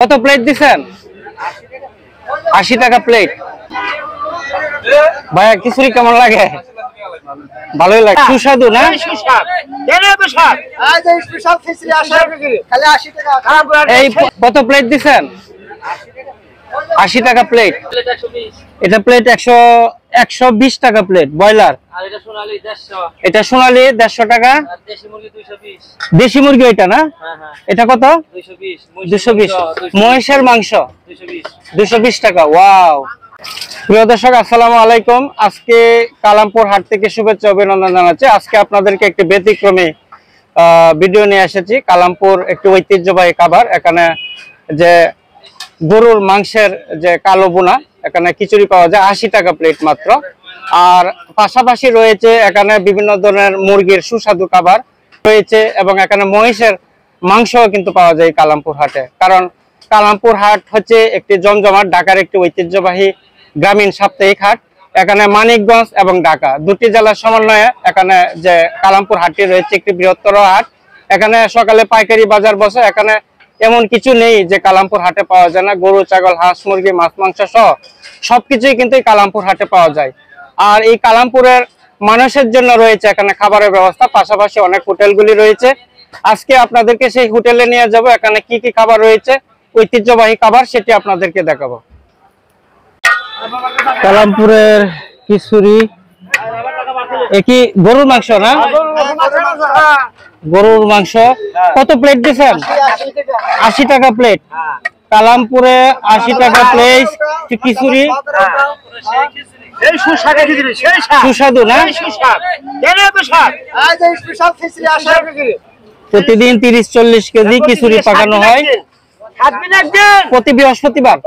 কত প্লেট দিচ্ছেন? 80 টাকা প্লেট। ভাইয়া খিচুড়ি কেমন লাগে? ভালোই লাগে, সুস্বাদু না? এই কত প্লেট দিচ্ছেন? 80 টাকা প্লেট। এটা প্লেট 120 টাকা প্লেট ব্রয়লার। এটা সোনালী 150 টাকা। দেশি মুরগি এটা না? এটা কত? 220। মহিষের মাংস 220 টাকা। ওয়াও। প্রিয় দর্শক আসসালামু আলাইকুম। আজকে কালামপুর হাট থেকে শুভেচ্ছা অভিনন্দন জানাচ্ছি। আজকে আপনাদেরকে একটি ব্যতিক্রমী ভিডিও নিয়ে এসেছি। কালামপুর একটি ঐতিহ্যবাহী খাবার। এখানে যে গরুর মাংসের যে কালো বোনা, এখানে খিচুড়ি পাওয়া যায় 80 টাকা প্লেট মাত্র। আর পাশাপাশি রয়েছে এখানে বিভিন্ন ধরনের মুরগির সুস্বাদু খাবার রয়েছে এবং এখানে মহিষের মাংসও কিন্তু পাওয়া যায় কালামপুর হাটে। কারণ কালামপুর হাট হচ্ছে একটি জমজমাট ঢাকার একটি ঐতিহ্যবাহী গ্রামীণ সাপ্তাহিক হাট। এখানে মানিকগঞ্জ এবং ঢাকা দুটি জেলার সমন্বয়ে এখানে যে কালামপুর হাটটি রয়েছে একটি বৃহত্তর হাট। এখানে সকালে পাইকারি বাজার বসে। এখানে এমন কিছু নেই যে কালামপুর হাটে পাওয়া যায় না। গরু, ছাগল, হাঁস, মুরগি, মাছ, মাংস সহ সবকিছুই কিন্তু এই কালামপুর হাটে পাওয়া যায়। আর এই কালামপুরের মানুষের জন্য রয়েছে এখানে খাবারের ব্যবস্থা, পাশাপাশি অনেক হোটেলগুলি রয়েছে। আজকে আপনাদেরকে সেই হোটেলে নিয়ে যাব। এখানে কি কি খাবার রয়েছে, ঐতিহ্যবাহী খাবার, সেটি আপনাদেরকে দেখাবো। কালামপুরের খিচুড়ি কি গরুর মাংস না? গরুর মাংস কত প্লেট দিচ্ছেন? 80 টাকা প্লেট। কালামপুরে 80 টাকা প্লেট খিচুড়ি। সুস্বাদু না? প্রতিদিন 30-40 কেজি খিচুড়ি পাকানো হয় প্রতি বৃহস্পতিবার।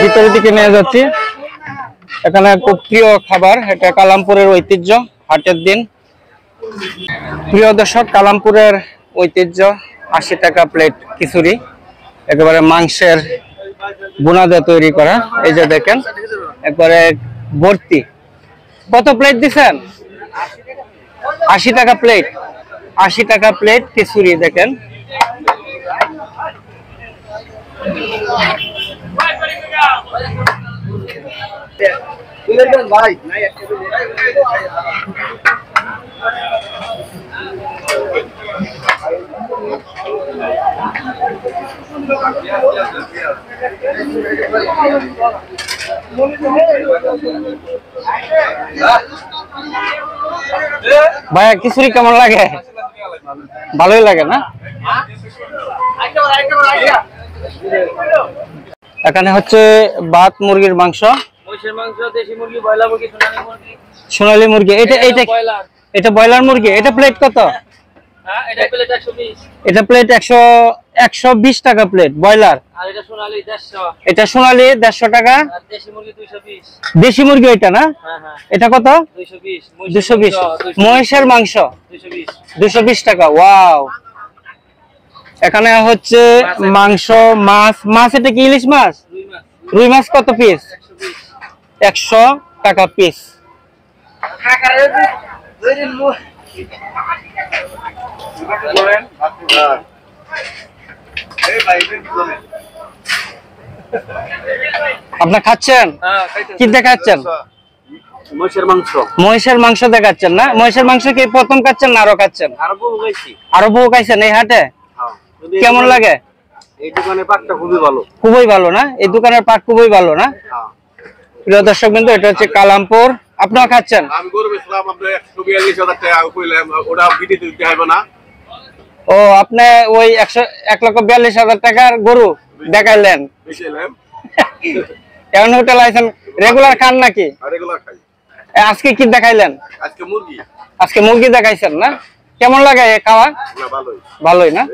ভিতরের দিকে নিয়ে যাচ্ছি। এখানে খুব প্রিয় খাবার, এটা কালামপুরের ঐতিহ্য হাটের দিন। প্রিয় দর্শক, কালামপুরের ঐতিহ্য 80 টাকা প্লেট খিচুড়ি, একেবারে মাংসের বোনা দিয়ে তৈরি করা। এই যে দেখেন একবারে ভর্তি। কত প্লেট দিচ্ছেন? 80 টাকা প্লেট। 80 টাকা প্লেট খিচুড়ি দেখেন। ভাই ভাইয়া খিচুড়ি কেমন লাগে? ভালোই লাগে না? এখানে হচ্ছে ভাত, মুরগির মাংস, সোনালী মুরগি। এটা ব্রয়লার মুরগি। এটা প্লেট কত? এটা প্লেট 120 টাকা প্লেট ব্রয়লার। এটা সোনালী 150 টাকা। দেশি মুরগি এটা না? এটা কত? 220। মহিষের মাংস 220 টাকা। ওয়াও। এখানে হচ্ছে মাংস, মাছ। এটা কি ইলিশ মাছ? রুই মাছ। কত পিস? 100 টাকা পিস। আপনার খাচ্ছেন? কি দেখাচ্ছেন? মহিষের মাংস দেখাচ্ছেন না? মহিষের মাংস কি প্রথম খাচ্ছেন না আরো খাচ্ছেন? আরো বহু খাইছেন এই হাটে? কেমন লাগে? এই দোকানের পাটটা খুবই ভালো। খুবই ভালো না? এই দোকানের পাট খুবই ভালো না? প্রিয় দর্শক বিন্দু, এটা হচ্ছে কালামপুর। আপনারা খাচ্ছেন? আমি গরু বেচলাম, আমরা 142,000 টাকা কইলাম, ওটা বিডি দিতে হবে না। ও, আপনি ওই 1,42,000 টাকার গরু দেখাইলেন? বেচলাম। কেমন হোটেল আইছেন? রেগুলার খান নাকি? রেগুলার খাই। আজকে কি দেখাইলেন? আজকে মুরগি। আজকে মুরগি দেখাইছেন না? কেমন লাগে খাওয়া? না, ভালোই। ভালোই না?